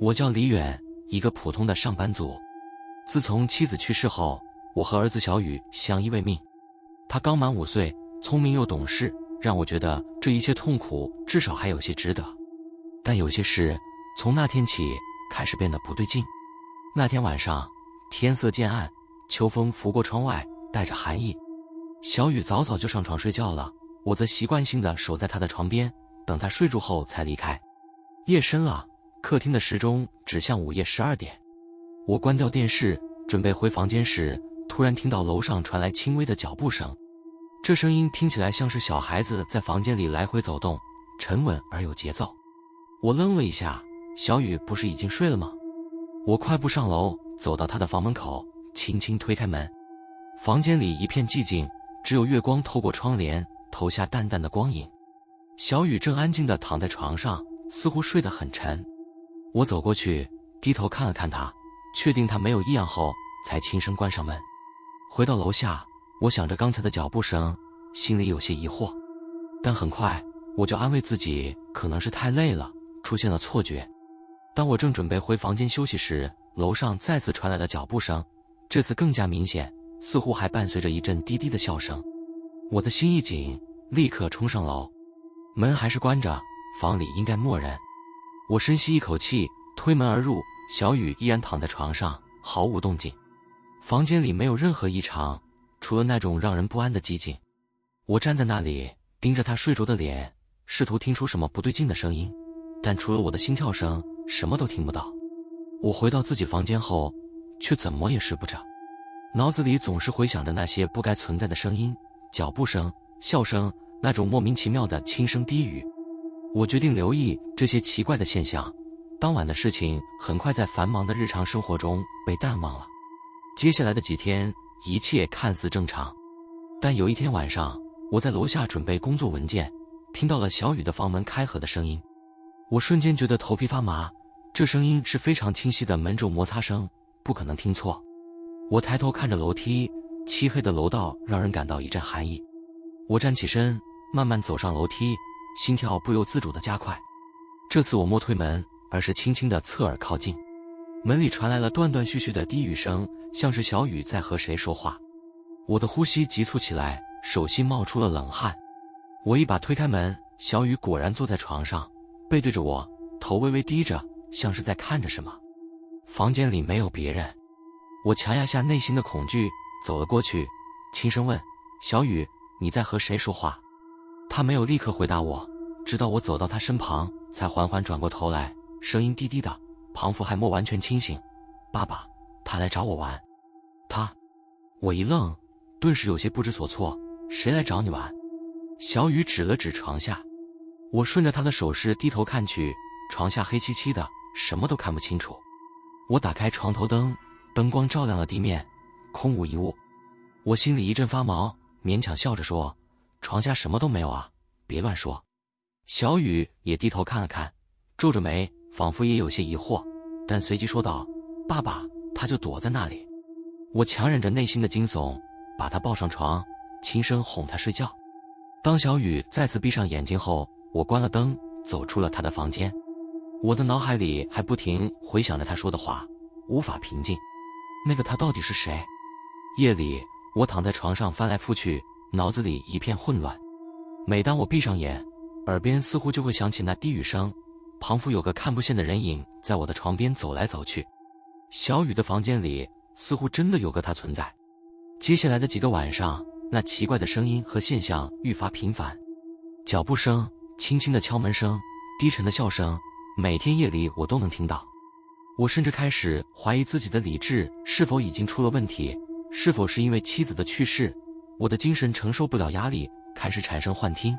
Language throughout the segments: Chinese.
我叫李远，一个普通的上班族。自从妻子去世后，我和儿子小雨相依为命。他刚满5岁，聪明又懂事，让我觉得这一切痛苦至少还有些值得。但有些事从那天起开始变得不对劲。那天晚上，天色渐暗，秋风拂过窗外，带着寒意。小雨早早就上床睡觉了，我则习惯性地守在他的床边，等他睡住后才离开。夜深了，客厅的时钟指向午夜12点。我关掉电视，准备回房间时，突然听到楼上传来轻微的脚步声。这声音听起来像是小孩子在房间里来回走动，沉稳而有节奏。我愣了一下，小雨不是已经睡了吗？我快步上楼，走到他的房门口，轻轻推开门。房间里一片寂静，只有月光透过窗帘，投下淡淡的光影。小雨正安静地躺在床上，似乎睡得很沉。我走过去，低头看了看他，确定他没有异样后，才轻声关上门。回到楼下，我想着刚才的脚步声，心里有些疑惑，但很快我就安慰自己，可能是太累了，出现了错觉。当我正准备回房间休息时，楼上再次传来了脚步声，这次更加明显，似乎还伴随着一阵低低的笑声。我的心一紧，立刻冲上楼。门还是关着，房里应该没人。我深吸一口气，推门而入，小雨依然躺在床上，毫无动静。房间里没有任何异常，除了那种让人不安的寂静。我站在那里，盯着他睡着的脸，试图听出什么不对劲的声音，但除了我的心跳声，什么都听不到。我回到自己房间后，却怎么也睡不着，脑子里总是回想着那些不该存在的声音，脚步声、笑声，那种莫名其妙的轻声低语。我决定留意这些奇怪的现象。当晚的事情很快在繁忙的日常生活中被淡忘了。接下来的几天，一切看似正常。但有一天晚上，我在楼下准备工作文件，听到了小雨的房门开合的声音。我瞬间觉得头皮发麻，这声音是非常清晰的门轴摩擦声，不可能听错。我抬头看着楼梯，漆黑的楼道让人感到一阵寒意。我站起身，慢慢走上楼梯，心跳不由自主地加快。这次我没推门，而是轻轻地侧耳靠近。门里传来了断断续续的低语声，像是小雨在和谁说话。我的呼吸急促起来，手心冒出了冷汗。我一把推开门，小雨果然坐在床上，背对着我，头微微低着，像是在看着什么。房间里没有别人。我强压下内心的恐惧，走了过去，轻声问：小雨，你在和谁说话？他没有立刻回答我，直到我走到他身旁，才缓缓转过头来，声音低低的，仿佛还没完全清醒：爸爸，他来找我玩。他？我一愣，顿时有些不知所措，谁来找你玩？小雨指了指床下。我顺着他的手势低头看去，床下黑漆漆的，什么都看不清楚。我打开床头灯，灯光照亮了地面，空无一物。我心里一阵发毛，勉强笑着说：床下什么都没有啊，别乱说。小雨也低头看了看，皱着眉，仿佛也有些疑惑，但随即说道：爸爸，他就躲在那里。我强忍着内心的惊悚，把他抱上床，轻声哄他睡觉。当小雨再次闭上眼睛后，我关了灯，走出了他的房间。我的脑海里还不停回想着他说的话，无法平静。那个他到底是谁？夜里，我躺在床上翻来覆去，脑子里一片混乱。每当我闭上眼，耳边似乎就会响起那低语声，仿佛有个看不见的人影在我的床边走来走去。小雨的房间里似乎真的有个他存在。接下来的几个晚上，那奇怪的声音和现象愈发频繁，脚步声、轻轻的敲门声、低沉的笑声，每天夜里我都能听到。我甚至开始怀疑自己的理智是否已经出了问题，是否是因为妻子的去世，我的精神承受不了压力，开始产生幻听。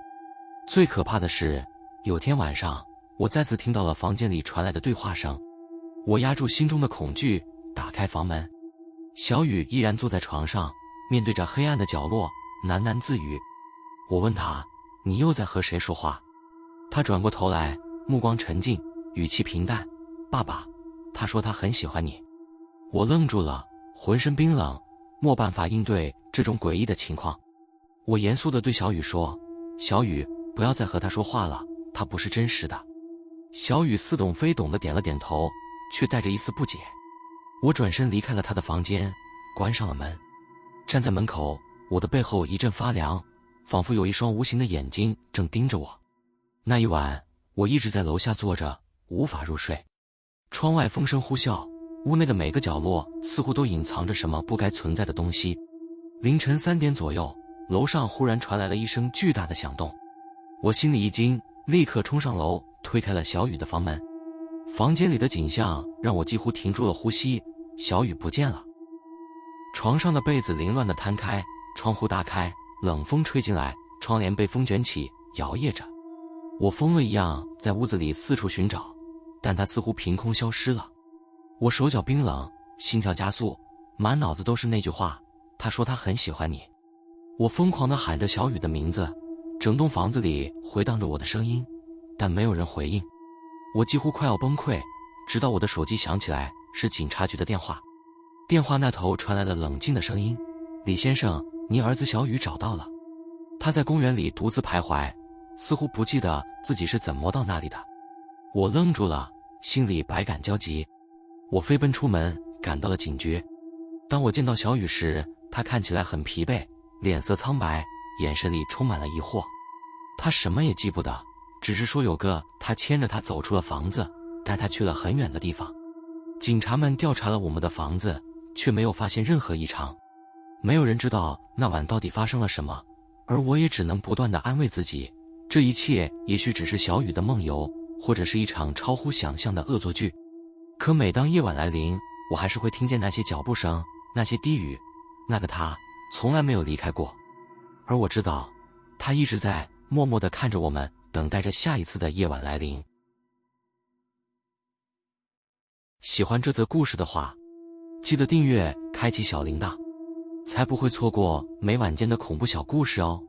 最可怕的是，有天晚上，我再次听到了房间里传来的对话声。我压住心中的恐惧，打开房门。小雨依然坐在床上，面对着黑暗的角落，喃喃自语。我问他：你又在和谁说话？他转过头来，目光沉静，语气平淡：爸爸，他说他很喜欢你。我愣住了，浑身冰冷，没办法应对这种诡异的情况。我严肃地对小雨说：小雨，不要再和他说话了，他不是真实的。小雨似懂非懂地点了点头，却带着一丝不解。我转身离开了他的房间，关上了门。站在门口，我的背后一阵发凉，仿佛有一双无形的眼睛正盯着我。那一晚，我一直在楼下坐着，无法入睡。窗外风声呼啸，屋内的每个角落似乎都隐藏着什么不该存在的东西。凌晨3点左右，楼上忽然传来了一声巨大的响动，我心里一惊，立刻冲上楼，推开了小雨的房门。房间里的景象让我几乎停住了呼吸，小雨不见了。床上的被子凌乱地摊开，窗户大开，冷风吹进来，窗帘被风卷起，摇曳着。我疯了一样在屋子里四处寻找，但它似乎凭空消失了。我手脚冰冷，心跳加速，满脑子都是那句话，他说他很喜欢你。我疯狂地喊着小雨的名字，整栋房子里回荡着我的声音，但没有人回应。我几乎快要崩溃，直到我的手机响起来，是警察局的电话。电话那头传来了冷静的声音：李先生，您儿子小雨找到了，他在公园里独自徘徊，似乎不记得自己是怎么到那里的。我愣住了，心里百感交集。我飞奔出门，赶到了警局。当我见到小雨时，他看起来很疲惫，脸色苍白，眼神里充满了疑惑。他什么也记不得，只是说有个他牵着他走出了房子，带他去了很远的地方。警察们调查了我们的房子，却没有发现任何异常。没有人知道那晚到底发生了什么，而我也只能不断地安慰自己，这一切也许只是小雨的梦游，或者是一场超乎想象的恶作剧。可每当夜晚来临，我还是会听见那些脚步声，那些低语，那个他从来没有离开过。而我知道，他一直在默默地看着我们，等待着下一次的夜晚来临。喜欢这则故事的话，记得订阅，开启小铃铛，才不会错过每晚间的恐怖小故事哦。